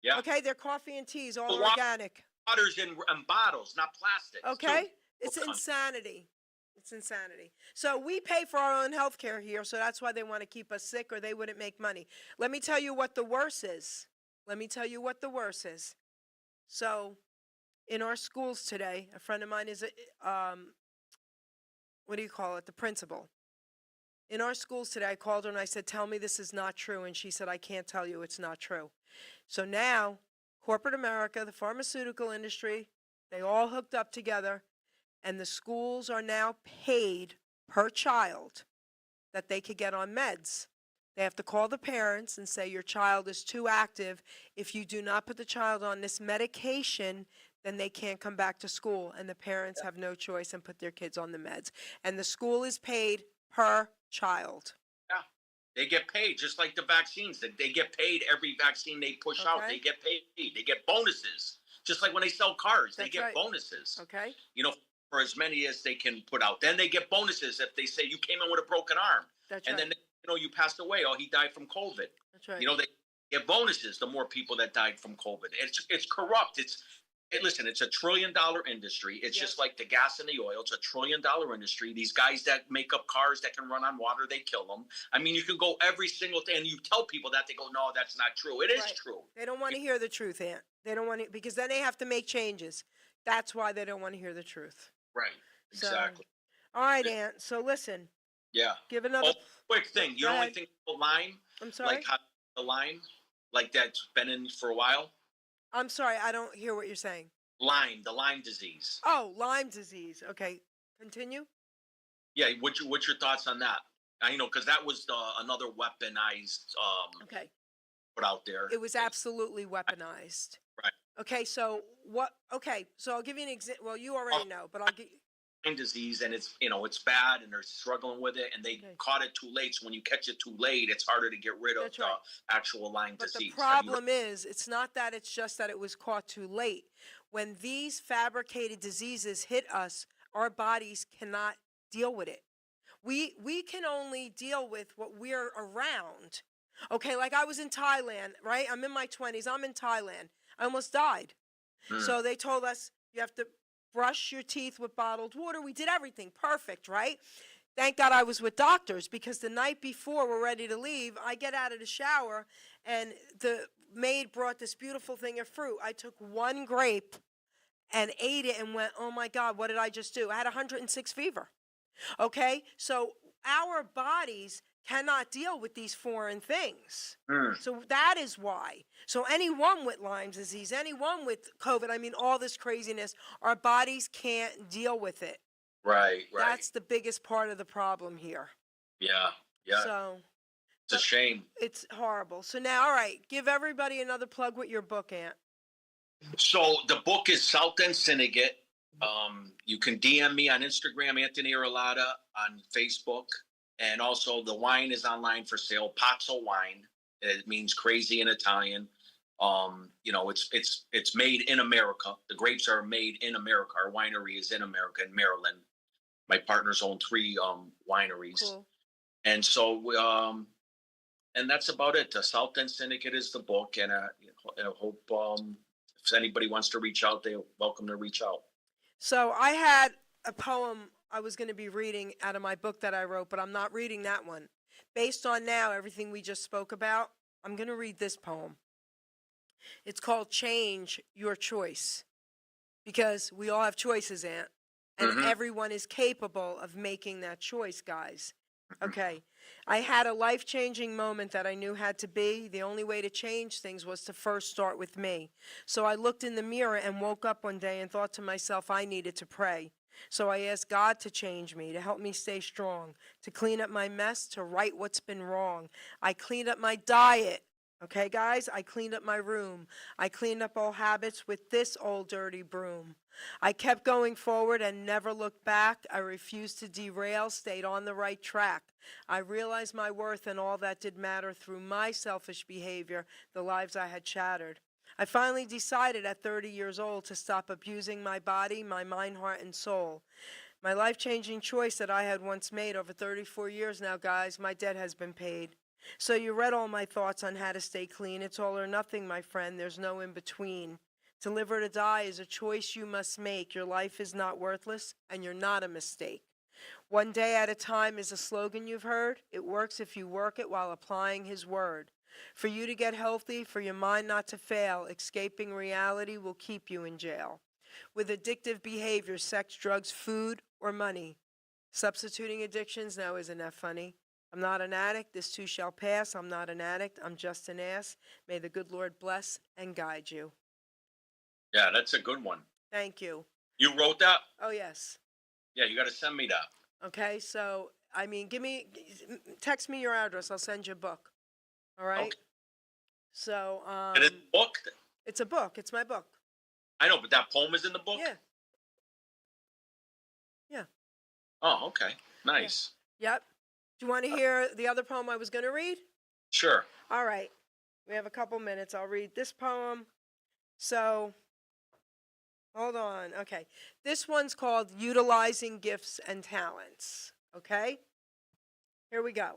Yeah. Okay, their coffee and teas, all But why- organic. Water's in bottles, not plastic. Okay? It's Okay. insanity. It's insanity. So we pay for our own health care here, so that's why they want to keep us sick or they wouldn't make money. Let me tell you what the worst is. Let me tell you what the worst is. So in our schools today, a friend of mine is, what do you call it, the principal. In our schools today, I called her and I said, tell me this is not true. And she said, I can't tell you it's not true. So now, corporate America, the pharmaceutical industry, they all hooked up together, and the schools are now paid per child that they could get on meds. They have to call the parents and say, your child is too active. If you do not put the child on this medication, then they can't come back to school. And the parents have no choice and put their kids on the meds. And the school is paid per child. Yeah. They get paid just like the vaccines. They get paid every vaccine they push out. Okay. They get paid. They get bonuses. Just like when they sell cars, they That's get right. bonuses. Okay? You know, for as many as they can put out. Then they get bonuses if they say you came in with a broken arm. That's And right. then, you passed away. Oh, he died from COVID. That's right. They get bonuses the more people that died from COVID. It's corrupt. Listen, it's $1 trillion industry. It's Yep. just like the gas and the oil. It's $1 trillion industry. These guys that make up cars that can run on water, they kill them. I mean, you can go every single thing, and you tell people that, they go, no, that's not true. It is Right. true. They don't want to hear the truth, Aunt. They don't want to, because then they have to make changes. That's why they don't want to hear the truth. Right. So- Exactly. All right, Aunt. So listen, Yeah. give another. Oh, quick thing. You Go know ahead. anything about Lyme? I'm sorry. Like how the Lyme? Like that's been in for a while? I'm sorry. I don't hear what you're saying. Lyme, the Lyme disease. Oh, Lyme disease. Okay. Continue. Yeah, what's your thoughts on that? Because that was another weaponized Okay. put out there. It was absolutely weaponized. Right. Okay. So what? Okay. So I'll give you an example. Well, you already know, but I'll give. Lyme disease, and it's bad, and they're struggling with it, and they Okay. caught it too late. So when you catch it too late, it's harder to get rid of That's the right. actual Lyme But the disease. problem is, it's not that it's just that it was caught too late. When these fabricated diseases hit us, our bodies cannot deal with it. We can only deal with what we're around. Okay, like I was in Thailand, right? I'm in my 20s. I'm in Thailand. I almost died. Mm. So they told us you have to brush your teeth with bottled water. We did everything perfect, right? Thank God I was with doctors, because the night before we're ready to leave, I get out of the shower and the maid brought this beautiful thing of fruit. I took 1 grape and ate it and went, oh my God, what did I just do? I had 106 fever. Okay? So our bodies cannot deal with these foreign things. Mm. So that is why. So anyone with Lyme disease, anyone with COVID, I mean, all this craziness, our bodies can't deal with it. Right. That's the biggest part of the problem here. Yeah. So It's a shame. it's horrible. So now, all right, give everybody another plug with your book, Aunt. So the book is South End Syndicate. You can DM me on Instagram, Anthony Arillotta, on Facebook. And also the wine is online for sale, Pazzo Wine. It means crazy in Italian. It's made in America. The grapes are made in America. Our winery is in America, in Maryland. My partners own 3 wineries. Cool. And so, and that's about it. The South End Syndicate is the book. And I hope if anybody wants to reach out, they're welcome to reach out. So I had a poem I was going to be reading out of my book that I wrote, but I'm not reading that one. Based on now everything we just spoke about, I'm going to read this poem. It's called Change Your Choice, because we all have choices, Aunt, and Mhm. everyone is capable of making that choice, guys. Okay. I had a life-changing moment that I knew had to be. The only way to change things was to first start with me. So I looked in the mirror and woke up one day and thought to myself I needed to pray. So I asked God to change me, to help me stay strong, to clean up my mess, to right what's been wrong. I cleaned up my diet. Okay, guys, I cleaned up my room. I cleaned up old habits with this old dirty broom. I kept going forward and never looked back. I refused to derail, stayed on the right track. I realized my worth and all that did matter through my selfish behavior, the lives I had shattered. I finally decided at 30 years old to stop abusing my body, my mind, heart, and soul. My life-changing choice that I had once made over 34 years now, guys, my debt has been paid. So you read all my thoughts on how to stay clean. It's all or nothing, my friend. There's no in between. To live or to die is a choice you must make. Your life is not worthless, and you're not a mistake. One day at a time is a slogan you've heard. It works if you work it while applying His word. For you to get healthy, for your mind not to fail, escaping reality will keep you in jail. With addictive behavior, sex, drugs, food, or money. Substituting addictions now isn't that funny? I'm not an addict. This too shall pass. I'm not an addict. I'm just an ass. May the good Lord bless and guide you. Yeah, that's a good one. Thank you. You wrote that? Oh, yes. Yeah, you got to send me that. Okay, so, I mean, text me your address. I'll send you a book. All right? Okay. So, And it's a book? it's a book. It's my book. I know, but that poem is in the book? Yeah. Yeah. Oh, okay. Nice. Yep. Do you want to hear the other poem I was going to read? Sure. All right. We have a couple minutes. I'll read this poem. So, hold on. Okay. This one's called Utilizing Gifts and Talents. Okay? Here we go.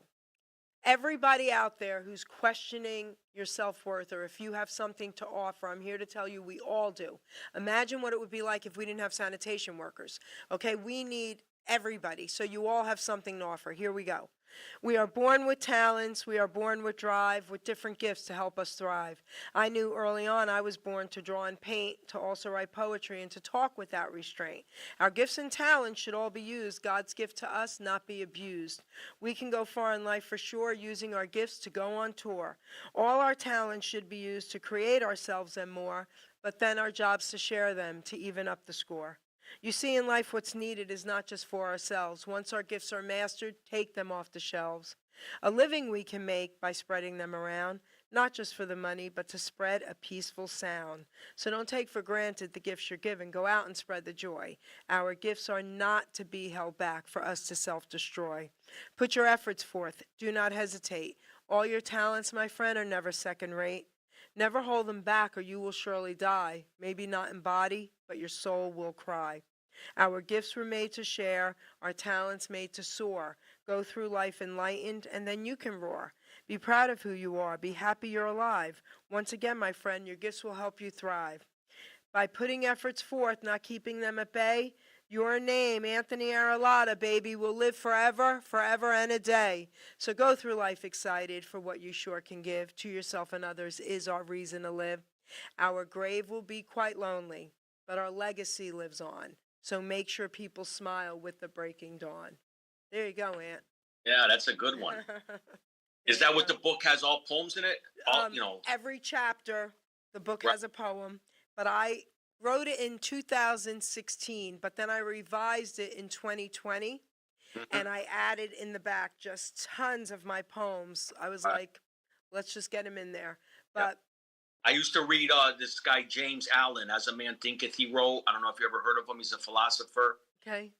Everybody out there who's questioning your self-worth, or if you have something to offer, I'm here to tell you we all do. Imagine what it would be like if we didn't have sanitation workers. Okay? We need everybody. So you all have something to offer. Here we go. We are born with talents. We are born with drive, with different gifts to help us thrive. I knew early on I was born to draw and paint, to also write poetry, and to talk without restraint. Our gifts and talents should all be used. God's gift to us, not be abused. We can go far in life for sure, using our gifts to go on tour. All our talents should be used to create ourselves and more, but then our job's to share them, to even up the score. You see, in life, what's needed is not just for ourselves. Once our gifts are mastered, take them off the shelves. A living we can make by spreading them around, not just for the money, but to spread a peaceful sound. So don't take for granted the gifts you're given. Go out and spread the joy. Our gifts are not to be held back for us to self-destroy. Put your efforts forth. Do not hesitate. All your talents, my friend, are never second rate. Never hold them back, or you will surely die. Maybe not in body, but your soul will cry. Our gifts were made to share, our talents made to soar. Go through life enlightened, and then you can roar. Be proud of who you are. Be happy you're alive. Once again, my friend, your gifts will help you thrive. By putting efforts forth, not keeping them at bay, your name, Anthony Arillotta, baby, will live forever, forever and a day. So go through life excited for what you sure can give. To yourself and others is our reason to live. Our grave will be quite lonely, but our legacy lives on. So make sure people smile with the breaking dawn. There you go, Aunt. Yeah, that's a good one. Is that what the book has, all poems in it? All, Every chapter, the book Right. has a poem, but I wrote it in 2016, but then I revised it in 2020, Mhm. and I added in the back just tons of my poems. I was Right. like, let's just get them in there. Yeah. But I used to read this guy, James Allen, As a Man Thinketh, he wrote. I don't know if you ever heard of him. He's a philosopher. okay,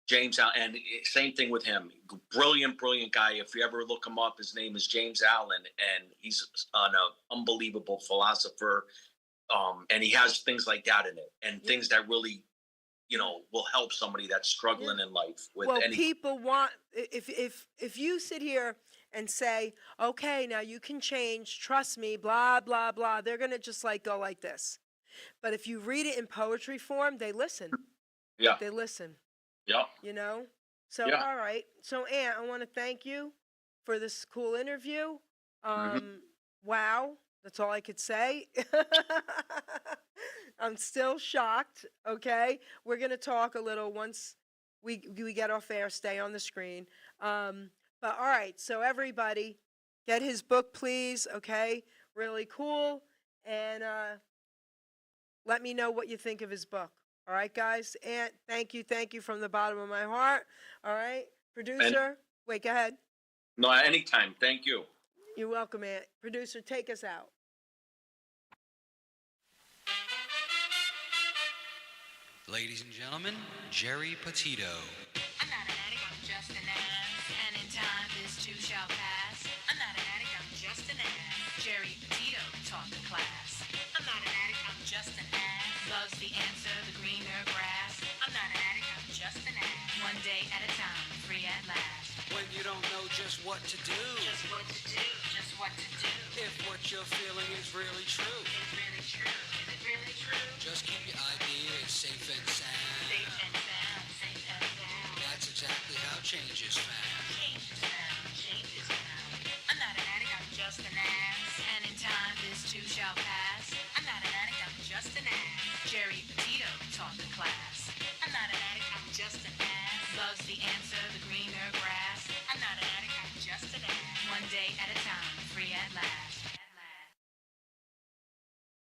James Allen, and same thing with him. Brilliant, brilliant guy. If you ever look him up, his name is James Allen, and he's an unbelievable philosopher. And he has things like that in it, and Yeah. things that really, will help somebody that's struggling in life with well, any. people want, if you sit here and say, okay, now you can change, trust me, blah blah blah, they're gonna just like go like this. But if you read it in poetry form, they listen. Yeah, They listen. yeah, You know? So, yeah. all right. So, Aunt, I want to thank you for this cool interview. Mhm. Wow. That's all I could say. I'm still shocked. Okay, we're gonna talk a little once we get off air. Stay on the screen. But all right, so everybody, get his book, please. Okay, really cool, and let me know what you think of his book. All right, guys. And thank you from the bottom of my heart. All right, producer. Wait, go ahead. No, anytime. Thank you. You're welcome, Aunt. Producer, take us out. Ladies and gentlemen, Geri Petito. I'm not an addict, I'm just an ass. And in time, this too shall pass. I'm not an addict, I'm just an ass. Geri Petito taught the class. I'm not an addict, I'm just an ass. Loves the answer, the greener grass. I'm not an addict, I'm just an ass. One day at a time, free at last. When you don't know just what to do, Just what to do, just what to do. if what you're feeling is really true, Is it really true? Is it really true? just keep your ideas safe and sound. Safe and sound, safe and sound. That's exactly how change is found. Change is found, change is found. I'm not an addict, I'm just an ass. And in time, this too shall pass. I'm not an addict, I'm just an ass. Geri Petito taught the class. I'm not an addict, I'm just an ass. Loves the answer, the greener grass. I'm not an addict, I'm just an ass. One day at a time, free at last.